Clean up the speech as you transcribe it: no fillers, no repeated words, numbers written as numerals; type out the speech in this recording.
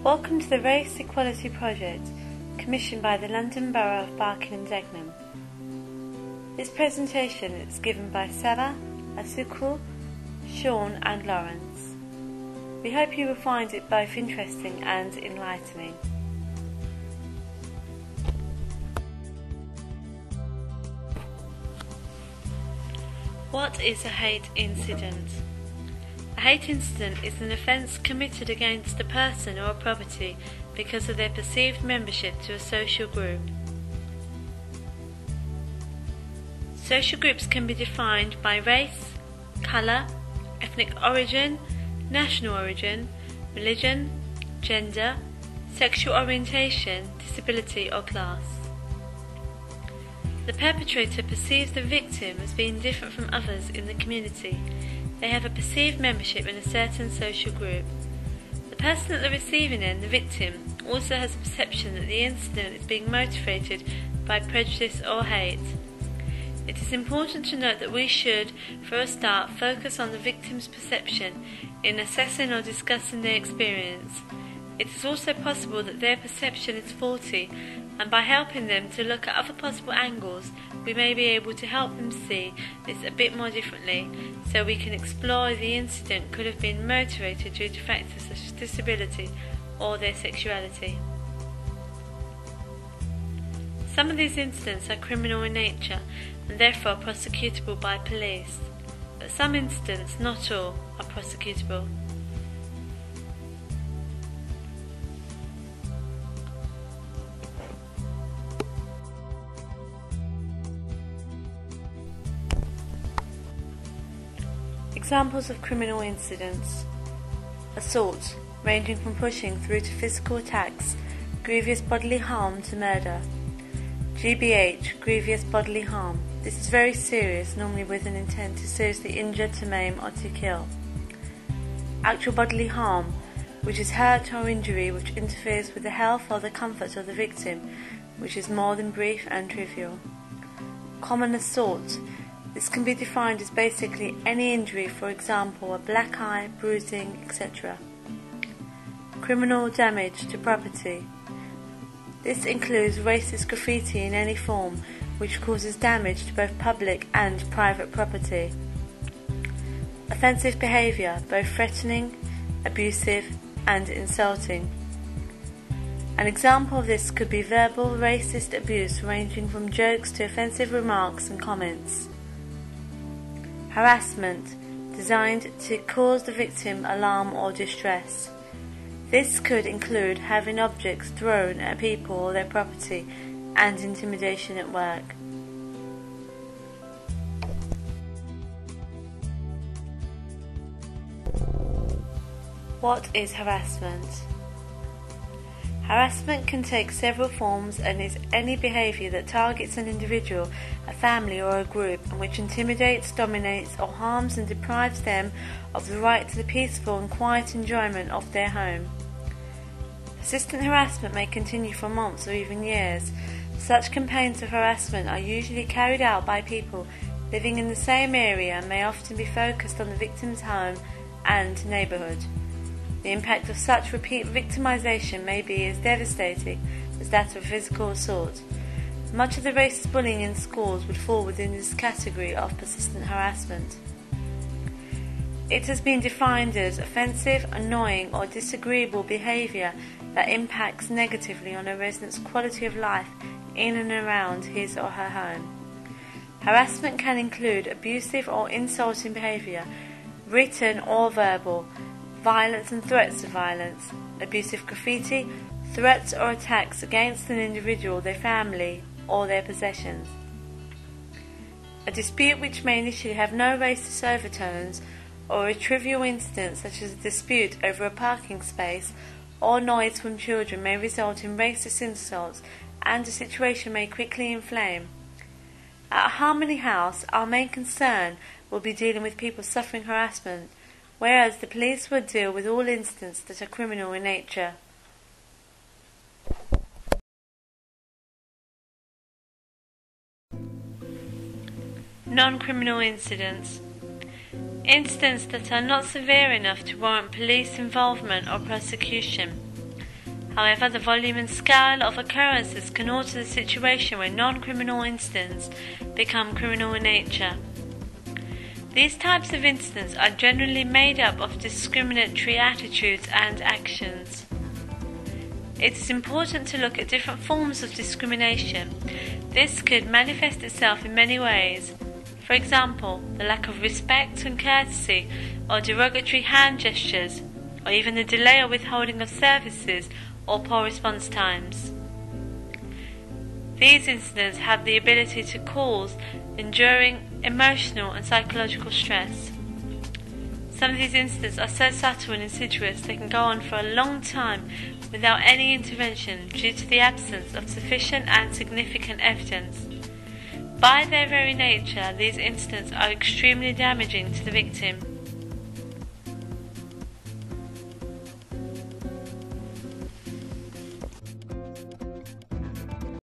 Welcome to the Race Equality Project, commissioned by the London Borough of Dagenham. This presentation is given by Sarah, Asuku, Sean and Lawrence. We hope you will find it both interesting and enlightening. What is a hate incident? A hate incident is an offence committed against a person or a property because of their perceived membership to a social group. Social groups can be defined by race, colour, ethnic origin, national origin, religion, gender, sexual orientation, disability or class. The perpetrator perceives the victim as being different from others in the community. They have a perceived membership in a certain social group. The person at the receiving end, the victim, also has a perception that the incident is being motivated by prejudice or hate. It is important to note that we should, for a start, focus on the victim's perception in assessing or discussing their experience. It is also possible that their perception is faulty, and by helping them to look at other possible angles, we may be able to help them see this a bit more differently, so we can explore the incident could have been motivated due to factors such as disability or their sexuality. Some of these incidents are criminal in nature and therefore prosecutable by police, but some incidents, not all, are prosecutable. Examples of criminal incidents: assault, ranging from pushing through to physical attacks, grievous bodily harm to murder. GBH, grievous bodily harm. This is very serious, normally with an intent to seriously injure, to maim or to kill. Actual bodily harm, which is hurt or injury which interferes with the health or the comfort of the victim, which is more than brief and trivial. Common assault. This can be defined as basically any injury, for example a black eye, bruising, etc. Criminal damage to property. This includes racist graffiti in any form which causes damage to both public and private property. Offensive behaviour, both threatening, abusive and insulting. An example of this could be verbal racist abuse ranging from jokes to offensive remarks and comments. Harassment, designed to cause the victim alarm or distress. This could include having objects thrown at people or their property and intimidation at work. What is harassment? Harassment can take several forms and is any behaviour that targets an individual, a family or a group, and which intimidates, dominates or harms and deprives them of the right to the peaceful and quiet enjoyment of their home. Persistent harassment may continue for months or even years. Such campaigns of harassment are usually carried out by people living in the same area and may often be focused on the victim's home and neighbourhood. The impact of such repeat victimisation may be as devastating as that of physical assault. Much of the racist bullying in schools would fall within this category of persistent harassment. It has been defined as offensive, annoying or disagreeable behaviour that impacts negatively on a resident's quality of life in and around his or her home. Harassment can include abusive or insulting behaviour, written or verbal, violence and threats of violence, abusive graffiti, threats or attacks against an individual, their family or their possessions. A dispute which may initially have no racist overtones, or a trivial incident such as a dispute over a parking space or noise from children, may result in racist insults and the situation may quickly inflame. At Harmony House, our main concern will be dealing with people suffering harassment, whereas the police would deal with all incidents that are criminal in nature. Non-criminal incidents. Incidents that are not severe enough to warrant police involvement or prosecution. However, the volume and scale of occurrences can alter the situation where non-criminal incidents become criminal in nature. These types of incidents are generally made up of discriminatory attitudes and actions. It is important to look at different forms of discrimination. This could manifest itself in many ways. For example, the lack of respect and courtesy, or derogatory hand gestures, or even the delay or withholding of services or poor response times. These incidents have the ability to cause enduring emotional and psychological stress. Some of these incidents are so subtle and insidious they can go on for a long time without any intervention due to the absence of sufficient and significant evidence. By their very nature, these incidents are extremely damaging to the victim.